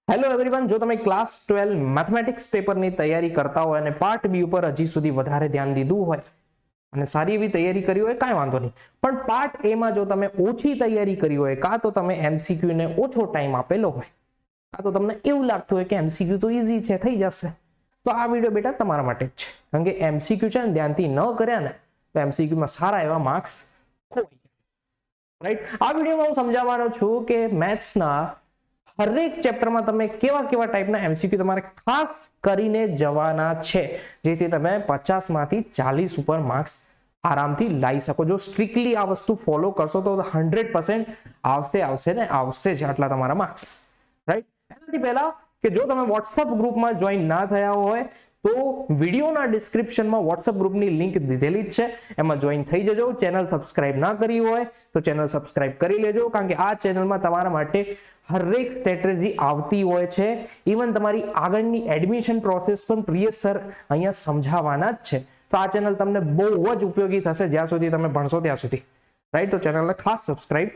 Hello everyone, જો તમે class 12 mathematics પેપરની તૈયારી કરતા હોય અને પાર્ટ બી ઉપર હજી સુધી વધારે ધ્યાન દીધું હોય અને સારી એવી તૈયારી કરી હોય કાંઈ વાંધો નહીં, પણ પાર્ટ એ માં જો તમે ઓછી તૈયારી કરી હોય, કાં તો તમે એમસીક્યુ ને ઓછો ટાઈમ આપેલો હોય, કાં તો તમને એવું લાગતું હોય કે એમસીક્યુ તો ઈઝી છે, થઈ જશે, તો આ વિડીયો બેટા તમારા માટે જ છે. કારણ કે એમસીક્યુ છે ને ધ્યાનથી ન કર્યા ને તો એમસીક્યુમાં સારા એવા માર્ક્સ ખોવાઈ જાય. રાઈટ, આ વિડીયોમાં હું સમજાવવાનો છું કે મેથ્સના હરેક ચેપ્ટરમાં તમે કેવા કેવા ટાઈપના એમસીક્યુ તમારે ખાસ કરીને જવાના છે, જેથી તમે 50 માંથી 40 ઉપર માર્ક્સ આરામથી લાવી શકો. જો સ્ટ્રિક્ટલી આ વસ્તુ ફોલો કરશો તો 100% આવશે ને આવશે જ આટલા તમારા માર્ક્સ. રાઈટ, એનાથી પહેલા કે જો તમે વોટ્સઅપ ગ્રુપમાં જોઈન ના થયા હોય તો વિડીયોના ડિસ્ક્રિપ્શનમાં વોટ્સઅપ ગ્રુપની લિંક દીધેલી જ છે, એમાં જોઈન થઈ જજો. ચેનલ સબસ્ક્રાઇબ ના કરી હોય તો ચેનલ સબસ્ક્રાઇબ કરી લેજો, કારણ કે આ ચેનલમાં તમારા માટે હરેક સ્ટ્રેટેજી આવતી હોય છે. ઇવન તમારી આગળની એડમિશન પ્રોસેસ પણ પ્રિયેશ સર અહીંયા સમજાવવાના જ છે. તો આ ચેનલ તમને બહુ જ ઉપયોગી થશે જ્યાં સુધી તમે ભણશો ત્યાં સુધી. રાઈટ, તો ચેનલને ખાસ સબસ્ક્રાઇબ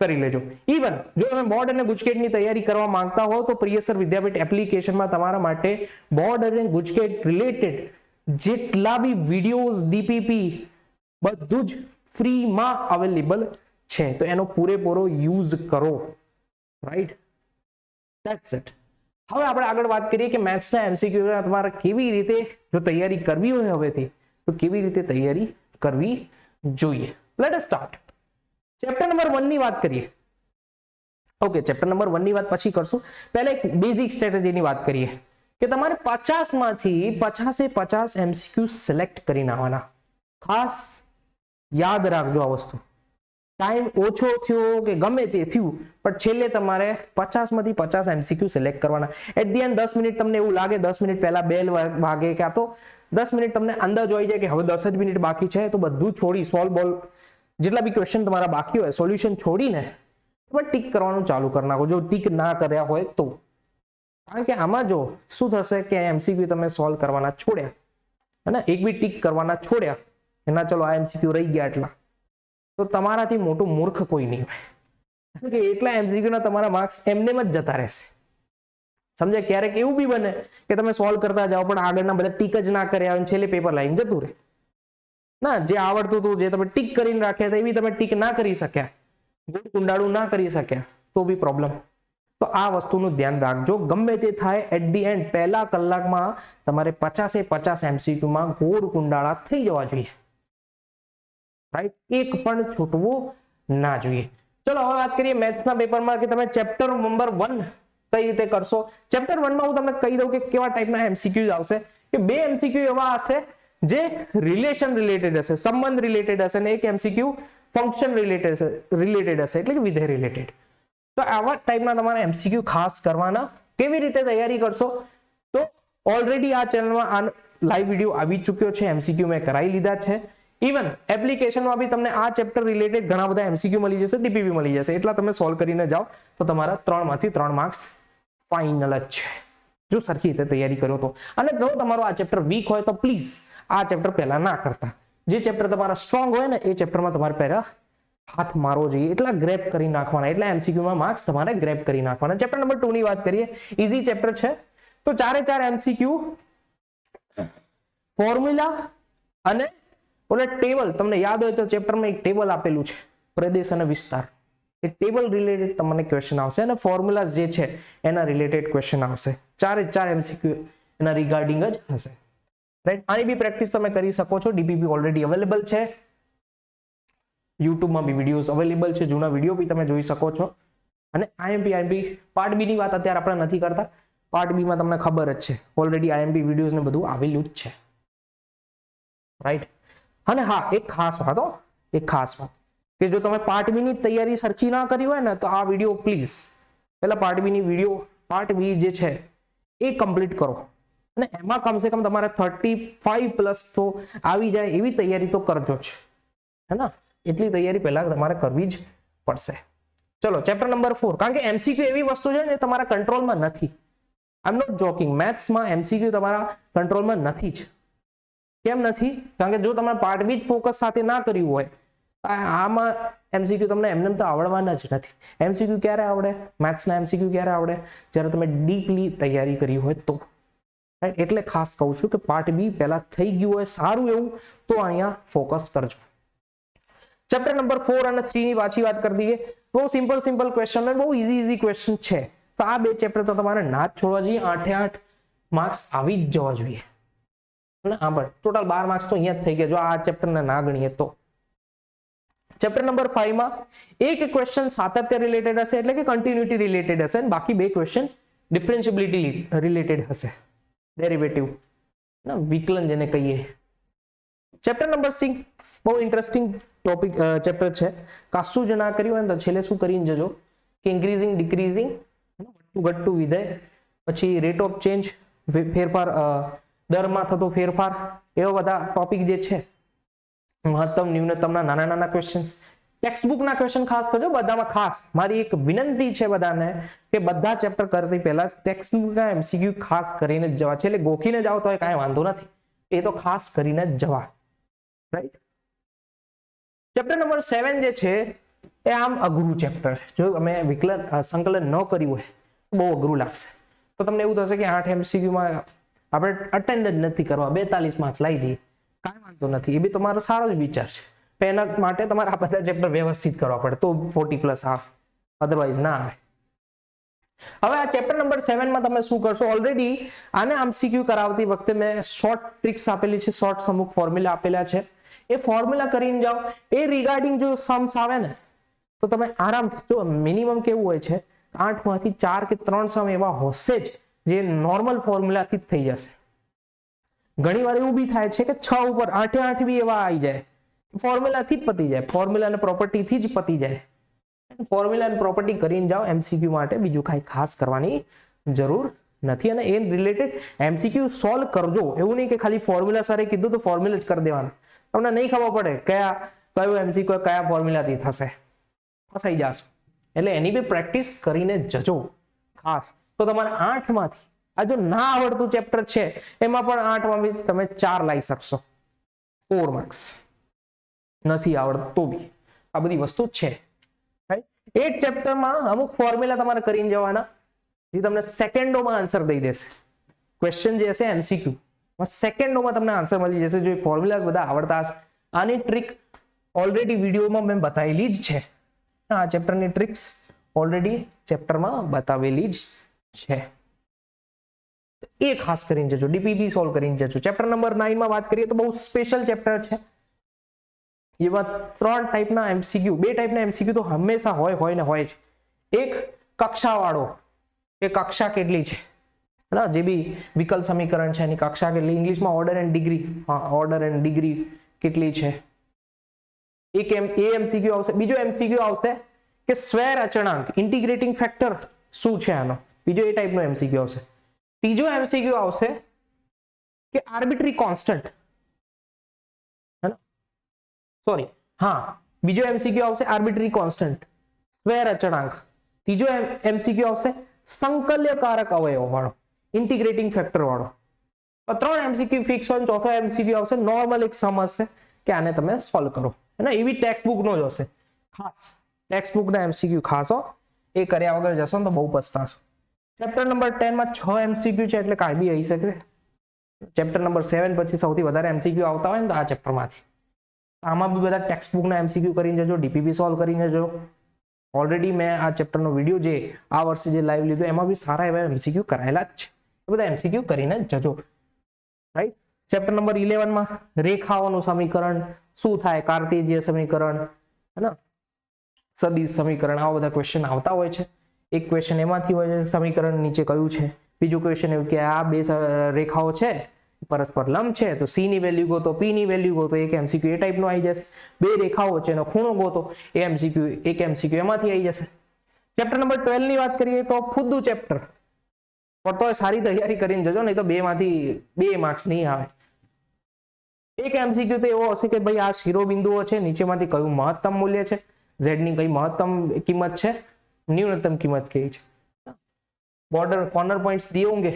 કરી લેજો. ઇવન જો તમે બોર્ડ અને ગુજકેટની તૈયારી કરવા માંગતા હો તો પ્રિયેશ સર વિદ્યાપીઠ એપ્લિકેશનમાં તમારા માટે બોર્ડ અને ગુજકેટ રિલેટેડ જેટલા બી વિડીયોઝ, ડીપીપી બધું જ ફ્રીમાં અવેલેબલ છે, તો એનો પૂરેપૂરો યુઝ કરો. Right, that's it. હવે આપણે આગળ વાત કરીએ કે મેથ્સના એમસીક્યુ તમારે કેવી રીતે જો તૈયારી કરવી હોય હવેથી તો કેવી રીતે તૈયારી કરવી જોઈએ. Let us start. Chapter number 1 ની વાત કરીએ. ઓકે, ચેપ્ટર નંબર 1 ની વાત પછી કરશું. પહેલા એક બેઝિક સ્ટ્રેટેજીની વાત કરીએ કે તમારે 50 માંથી 50 એમસીક્યુ સિલેક્ટ કરીને આવવાના. ખાસ યાદ રાખજો આ વસ્તુ. ટાઈમ ઓછો થયો કે ગમે તે થયું, પણ છેલ્લે તમારે 50 માંથી 50 એમસીક્યુ સિલેક્ટ કરવાના. એટ ધી એન્ડ 10 મિનિટ તમને એવું લાગે 10 મિનિટ પહેલા બેલ વાગે કે આ તો 10 મિનિટ તમને અંદાજ આવી જાય કે હવે 10 જ મિનિટ બાકી છે, તો બધું છોડી સોલ્વ બોલ જેટલા બી ક્વેશ્ચન તમારા બાકી હોય સોલ્યુશન છોડીને તમે ટીક કરવાનું ચાલુ કરી નાખો, જો ટીક ના કર્યા હોય તો. કારણ કે આમાં જો શું થશે કે એમસીક્યુ તમે સોલ્વ કરવાના છોડ્યા અને એક બી ટીક કરવાના છોડ્યા એના ચલો આ એમસીક્યુ રહી ગયા એટલા, તો તમારાથી મોટું મૂર્ખ કોઈ નહીં હોય. કારણ કે એટલા એમસીક્યુ ના તમારા માર્ક્સ એમનેમ જ જતા રહેશે. સમજે, ક્યારેક એવું બી બને કે તમે સોલ્વ કરતા જાઓ પણ આગળના બધા ટીક જ ના કર્યા હોય, છેલ્લે પેપર લાઈન જતું રહે. ના, જે આવડતું હતું, જે તમે ટીક કરીને રાખ્યા હતા એવી તમે ટીક ના કરી શક્યા, ગોળ કુંડાળું ના કરી શક્યા, તો બી પ્રોબ્લેમ. તો આ વસ્તુનું ધ્યાન રાખજો. ગમે તે થાય, એટ ધી એન્ડ પહેલા કલાકમાં તમારે 50 એમસીક્યુમાં ગોળ કુંડાળા થઈ જવા જોઈએ. રાઈટ, એક પણ છૂટવું ના જોઈએ. ચલો હવે વાત કરીએ મેથ્સના પેપરમાં કે તમે ચેપ્ટર નંબર 1 કઈ રીતે કરશો. ચેપ્ટર 1 માં હું તમને કહી દઉં કે કેવા ટાઈપના એમસીક્યુ આવશે. કે બે એમસીક્યુ એવા હશે જે રિલેશન રિલેટેડ હશે, સંબંધ રિલેટેડ હશે, અને એક એમસીક્યુ ફંક્શન રિલેટેડ હશે, એટલે કે વિધેય રિલેટેડ. તો આવા ટાઈપના તમારે એમસીક્યુ ખાસ કરવાના. કેવી રીતે તૈયારી કરશો તો ઓલરેડી આ ચેનલમાં આ લાઈવ વિડીયો આવી ચૂક્યો છે, એમસીક્યુ મેં કરાવી લીધા છે. ઇવન એપ્લિકેશનમાં બી તમને આ ચેપ્ટર રિલેટેડ ઘણા બધા એમસીક્યુ મળી જશે, ડીપીપી મળી જશે, એટલા તમે સોલ્વ કરીને જાઓ તો તમારા 3 માંથી 3 માર્ક્સ ફાઇનલ જ છે, જો સરખી રીતે તૈયારી કરો તો. અને જો તમારો આ ચેપ્ટર વીક હોય તો પ્લીઝ આ ચેપ્ટર પહેલા ના કરતા. જે ચેપ્ટર તમારા સ્ટ્રોંગ હોય ને એ ચેપ્ટરમાં તમારે પહેલા હાથ મારવો જોઈએ, એટલા ગ્રેપ કરી નાખવાના, એટલા એમસીક્યુમાં માર્ક્સ તમારે ગ્રેપ કરી નાખવાના. ચેપ્ટર નંબર 2 ની વાત કરીએ. ઈઝી ચેપ્ટર છે, તો 4 એમસીક્યુ ફોર્મ્યુલા અને ઓલે ટેબલ. તમને યાદ હોય તો ચેપ્ટરમાં એક ટેબલ આપેલું છે, પ્રદેશ અને વિસ્તાર. એ ટેબલ રિલેટેડ તમને ક્વેશ્ચન આવશે અને ફોર્મ્યુલાઝ જે છે એના રિલેટેડ ક્વેશ્ચન આવશે. 4 એમસીક્યુ એના રિગાર્ડિંગ જ હશે. રાઈટ, આની બી પ્રેક્ટિસ તમે કરી શકો છો. ડીપીપી ઓલરેડી અવેલેબલ છે, યુટ્યુબમાં બી વિડીયોઝ અવેલેબલ છે, જૂના વિડીયો બી તમે જોઈ શકો છો. અને આઈએમપી પાર્ટ બી ની વાત અત્યારે આપણે નથી કરતા. પાર્ટ બી માં તમને ખબર જ છે ઓલરેડી આઈએમપી વિડીયોઝ ને બધું આવેલું જ છે. રાઈટ, અને હા, એક ખાસ વાત કે જો તમે પાર્ટ બી ની તૈયારી સરખી ના કરી હોય ને તો આ વિડીયો પ્લીઝ પહેલા પાર્ટ બી જે છે એ કમ્પ્લીટ કરો, અને એમાં કમસે કમ તમારે 35 પ્લસ તો આવી જાય એવી તૈયારી તો કરજો જ, હે ને? એટલી તૈયારી પહેલા તમારે કરવી જ પડશે. ચલો ચેપ્ટર નંબર 4. કારણ કે એમસીક્યુ એવી વસ્તુ છે ને તમારા કંટ્રોલમાં નથી. આઈ એમ નોટ જોકિંગ. મેથ્સમાં એમસીક્યુ તમારા કંટ્રોલમાં નથી જ. કેમ નથી? કારણ કે જો તમે પાર્ટ બી જ ફોકસ સાથે ના કર્યું હોય આમાં એમસીક્યુ તમને એમને તો આવડવાના જ નથી. એમસીક્યુ ક્યારે આવડે? મેથ્સના એમસીક્યુ ક્યારે આવડે? જ્યારે તમે ડીપલી તૈયારી કરી હોય તો. રાઈટ, એટલે ખાસ કહું છું કે પાર્ટ બી પહેલા થઈ ગયું હોય સારું એવું તો અહીંયા ફોકસ કરજો. ચેપ્ટર નંબર 4 અને 3 ની પાછી વાત કરી દઈએ. બહુ સિમ્પલ ક્વેશ્ચન અને બહુ ઈઝી ક્વેશ્ચન છે. તો આ બે ચેપ્ટર તો તમારે ના જ છોડવા જોઈએ. 8 માર્ક્સ આવી જ જવા જોઈએ. અને હા બટ ટોટલ 12 માર્ક્સ તો અહીંયા જ થઈ ગયા જો આ ચેપ્ટરને ના ગણીએ તો. ચેપ્ટર નંબર 5 માં એક ક્વેશ્ચન સાતત્ય રિલેટેડ હશે એટલે કે કન્ટિન્યુટી રિલેટેડ હશે અને બાકી બે ક્વેશ્ચન ડિફરન્શિયબિલિટી રિલેટેડ હશે. ડેરિવેટિવ ના વિકલન જેને કહીએ. ચેપ્ટર નંબર 6 બહુ ઇન્ટરેસ્ટિંગ ટોપિક ચેપ્ટર છે. કશું જ ના કર્યું હોય ને તો છેલ્લે શું કરીને જજો કે ઇન્ક્રીઝિંગ ડિક્રીઝિંગ ઘટતું વિધેય, પછી રેટ ઓફ ચેન્જ ફેરફાર, દરમાં થતો ફેરફાર, એવા બધા ટોપિક જે છે, મહત્તમ ન્યૂનતમના નાના ક્વેશ્ચન્સ. ટેક્સ્ટબુકના ક્વેશ્ચન ખાસ કરજો. બધામાં ખાસ મારી એક વિનંતી છે બધાને કે બધા ચેપ્ટર કરતી પહેલા ટેક્સ્ટબુકના એમસીક્યુ ખાસ કરીને જ જવા છે. એટલે ગોખીને જાવ તો કાંઈ વાંધો નથી, એ તો ખાસ કરીને જ જવા. રાઈટ. ચેપ્ટર નંબર 7 જે છે એ આમ અઘરું ચેપ્ટર. જો તમે સંકલન ન કર્યું હોય બહુ અઘરું લાગશે. તો તમને એવું થશે કે 8 એમસીક્યુમાં આપણે અટેન્ડ જ નથી કરવા, 42 માર્ક્સ લાવી દઈએ. કાંઈ વાંધો નથી, એ બી તમારો સારો જ વિચાર છે. એના માટે તમારે આ બધા ચેપ્ટર વ્યવસ્થિત કરવા પડે તો 40+ આવે, અધરવાઇઝ ના આવે. હવે આ ચેપ્ટર નંબર 7 માં તમે શું કરશો? ઓલરેડી આને એમસીક્યુ કરાવતી વખતે મેં શોર્ટ ટ્રિક્સ આપેલી છે, શોર્ટ અમુક ફોર્મ્યુલા આપેલા છે. એ ફોર્મ્યુલા કરીને જાઓ. એ રિગાર્ડિંગ જો સમ્સ આવે ને તો તમે આરામથી, જો મિનિમમ કેવું હોય છે 8 માંથી 4 કે 3 સમ એવા હશે જ જે નોર્મલ ફોર્મ્યુલાથી જ થઈ જશે. ઘણી વાર એવું બી થાય છે કે 6 ઉપર 8 બી એવા આવી જાય, ફોર્મ્યુલાથી જ પતી જાય, ફોર્મ્યુલા અને પ્રોપર્ટીથી જ પતી જાય. ફોર્મ્યુલા અને પ્રોપર્ટી કરીને જાઓ એમસીક્યુ માટે, બીજું કાંઈ ખાસ કરવાની જરૂર નથી. અને એ રિલેટેડ એમસીક્યુ સોલ્વ કરજો. એવું નહીં કે ખાલી ફોર્મ્યુલા સરે કીધું તો ફોર્મ્યુલા જ કરી દેવાનું. તમને નહીં ખબર પડે કયો એમસીક્યુ કયા ફોર્મ્યુલાથી થશે, ફસાઈ જશો. એટલે એની બી પ્રેક્ટિસ કરીને જજો ખાસ. તો તમારે 8 માંથી આ જો ના આવડતું ચેપ્ટર છે એમાં પણ 8 માં બી તમે 4 લાવી શકશો, 4 માર્ક્સ. નથી આવડતું તો બી આ બધી વસ્તુ છે. એક ચેપ્ટરમાં અમુક ફોર્મ્યુલા તમારે કરીને જવાના જે તમને સેકન્ડોમાં આન્સર દઈ દેશે. ક્વેશ્ચન જે હશે એમસીક્યુ સેકન્ડોમાં તમને આન્સર મળી જશે જો ફોર્મ્યુલા બધા આવડતા હશે. આની ટ્રીક ઓલરેડી વિડીયોમાં મેં બતાવેલી જ છે. આ ચેપ્ટરની ટ્રિક્સ ઓલરેડી ચેપ્ટરમાં બતાવેલી જ છે. એ ખાસ કરીને જજો, ડીપીપી સોલ્વ કરીને જજો. ચેપ્ટર નંબર 9 માં વાત કરીએ તો બહુ સ્પેશિયલ ચેપ્ટર છે. એમાં 3 ટાઈપના એમસીક્યુ, 2 ટાઈપના એમસીક્યુ તો હંમેશા હોય ને હોય જ. એક કક્ષાવાળો, એ કક્ષા કેટલી છે, જે બી વિકલ સમીકરણ છે એની કક્ષા કેટલી, ઇંગ્લિશમાં order and degree, order and degree કેટલી છે. એક એમસીક્યુ આવશે. બીજો એમસીક્યુ આવશે કે સ્વૈર અચળાંક, ઇન્ટિગ્રેટિંગ ફેક્ટર શું છે આનો, બીજો એ ટાઈપનો એમસીક્યુ આવશે. ત્રીજો એમસીક્યુ આવશે કે આર્બિટ્રી કોન્સ્ટન્ટ, બીજો એમસીક્યુ આવશે આર્બિટ્રી કોન્સ્ટન્ટ, સ્વૈર અચળાંક. ત્રીજો એમસીક્યુ આવશે સંકલ્યકારક અવયવ વાળો, ઇન્ટિગ્રેટિંગ ફેક્ટર વાળો. 3 એમસીક્યુ ફિક્સ હોય. ચોથો એમસીક્યુ આવશે નોર્મલ એક સમ હશે કે આને તમે સોલ્વ કરો. એવી ટેક્સ્ટબુક નો જ હશે ખાસ. ટેક્સ્ટબુકના એમસીક્યુ ખાસ હો, એ કર્યા વગર જશો ને તો બહુ પસ્તાશો. ચેપ્ટર નંબર 10 માં 6 એમસીક્યુ છે એટલે કાંઈ બી આવી શકે. ચેપ્ટર નંબર 7 પછી સૌથી વધારે એમસીક્યુ આવતા હોય ને તો આ ચેપ્ટરમાંથી. આમાં બી બધા ટેક્સ્ટબુકના એમસીક્યુ કરીને જજો, ડીપીપી સોલ્વ કરીને જજો. ઓલરેડી મેં આ ચેપ્ટરનો વિડીયો જે આ વર્ષે જે લાઈવ લીધો એમાં બી સારા એવા એમસીક્યુ કરાયેલા જ છે. એ બધા એમસીક્યુ કરીને જજો. રાઈટ. ચેપ્ટર નંબર 11 માં રેખાઓનું સમીકરણ શું થાય, કાર્ટેશિયન સમીકરણ, સદિશ સમીકરણ, આવા બધા ક્વેશ્ચન આવતા હોય છે. એક ક્વેશ્ચન એમાંથી હોય છે સમીકરણ નીચે કયું છે. બીજું ક્વેશ્ચન એવું કે આ બે રેખાઓ છે પરસ્પર લંબ છે તો સી ની વેલ્યુ ગોતો, પી ની વેલ્યુ ગોતો. એક એમસીક્યુ એ ટાઈપનો આવી જશે. બે રેખાઓ છે એનો ખૂણો ગોતો, એ એમસીક્યુ, એક એમસીક્યુ એમાંથી આવી જશે. ચેપ્ટર નંબર 12 ની વાત કરીએ તો ફુદ્દુ ચેપ્ટર, પણ તો સારી તૈયારી કરીને જજો, નહીં તો 2 માંથી 2 માર્ક્સ નહીં આવે. એક એમસીક્યુ તો એવો હશે કે ભાઈ આ શિરોબિંદુઓ છે, નીચેમાંથી કયું મહત્તમ મૂલ્ય છે, z ની કઈ મહત્તમ કિંમત છે, न्यूनतम कीमत कही है. बॉर्डर कॉर्नर पॉइंट्स दिए होंगे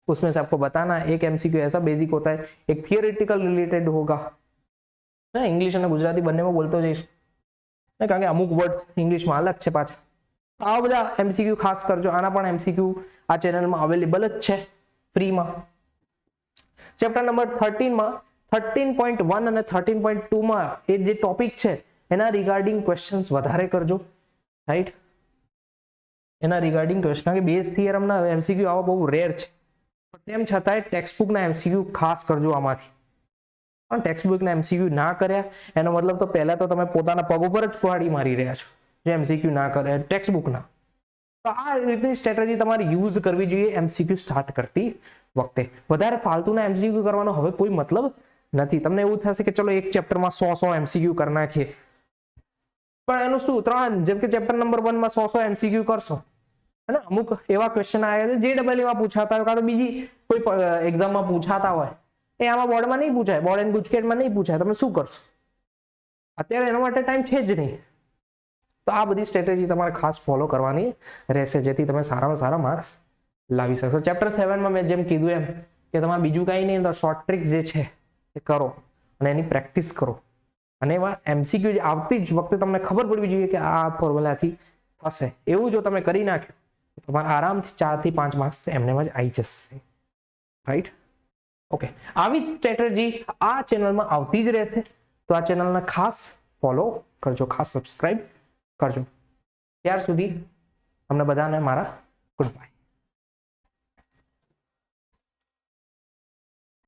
उसमें से आपको बताना है. एक एमसीक्यू ऐसा बेसिक होता है, एक थियोरेटिकल रिलेटेड होगा, ને ઇંગ્લિશ અને ગુજરાતી બંનેમાં બોલતો જઈશું, કારણ કે અમુક વર્ડ્સ ઇંગ્લિશમાં અલગ છે પાછા. આવા બધા એમસીક્યુ ખાસ કરજો. આના પણ એમસીક્યુ આ ચેનલમાં અવેલેબલ જ છે ફ્રીમાં. ચેપ્ટર નંબર 13 માં 13.1 અને 13.2 માં એ જે ટોપિક છે એના રિગાર્ડિંગ ક્વેશ્ચન્સ વધારે કરજો, રાઈટ? એના રિગાર્ડિંગ ક્વેશ્ચન, કે બેઝ થિયરમના એમસીક્યુ આવા બહુ રેર છે, તેમ છતાંય ટેક્સ્ટબુકના એમસીક્યુ ખાસ કરજો આમાંથી. પણ ટેક્સ્ટબુકના એમસીક્યુ ના કર્યા એનો મતલબ તો પહેલા તો તમે પોતાના પગ ઉપર જ કુહાડી મારી રહ્યા છો, જે એમસીક્યુ ના કરે ટેક્સ્ટબુકના. તો આ રીતની સ્ટ્રેટેજી તમારે યુઝ કરવી જોઈએ એમસીક્યુ સ્ટાર્ટ કરતી વખતે. વધારે ફાલતુના એમસીક્યુ કરવાનો હવે કોઈ મતલબ નથી. તમને એવું થશે કે ચલો એક ચેપ્ટરમાં 100 એમસીક્યુ કરી નાખીએ, પણ એનું શું, 3 જેમ કે ચેપ્ટર નંબર 1 માં 100 એમસીક્યુ કરશો, અને અમુક એવા ક્વેશ્ચન આવ્યા છે જે ડબલઈ માં પૂછાતા હોય કાં તો બીજી કોઈ એક્ઝામમાં પૂછાતા હોય, એ આમાં બોર્ડમાં નહીં પૂછાય, બોર્ડ એન્ડ ગુજકેટમાં નહીં પૂછાય, તમે શું કરશો? અત્યારે એના માટે ટાઈમ છે જ નહીં. તો આ બધી સ્ટ્રેટેજી તમારે ખાસ ફોલો કરવાની રહેશે, જેથી તમે સારામાં સારા માર્ક્સ લાવી શકશો. ચેપ્ટર 7 માં મેં જેમ કીધું એમ કે તમારે બીજું કાંઈ નહીં, તો શોર્ટ ટ્રિક્સ જે છે એ કરો અને એની પ્રેક્ટિસ કરો. અને એવા એમસીક્યુ જે આવતી જ વખતે તમને ખબર પડવી જોઈએ કે આ ફોર્મ્યુલાથી થશે, એવું જો તમે કરી નાખ્યું તો તમારે આરામથી 4 થી 5 માર્ક્સ એમનેમ જ આવી જશે, રાઈટ? ઓકે, આવી જ સ્ટ્રેટેજી આ ચેનલમાં આવતી જ રહેશે. તો આ ચેનલને ખાસ ફોલો કરજો, ખાસ સબસ્ક્રાઇબ કરજો. ત્યાર સુધી તમને બધાને મારા ગુડ બાય.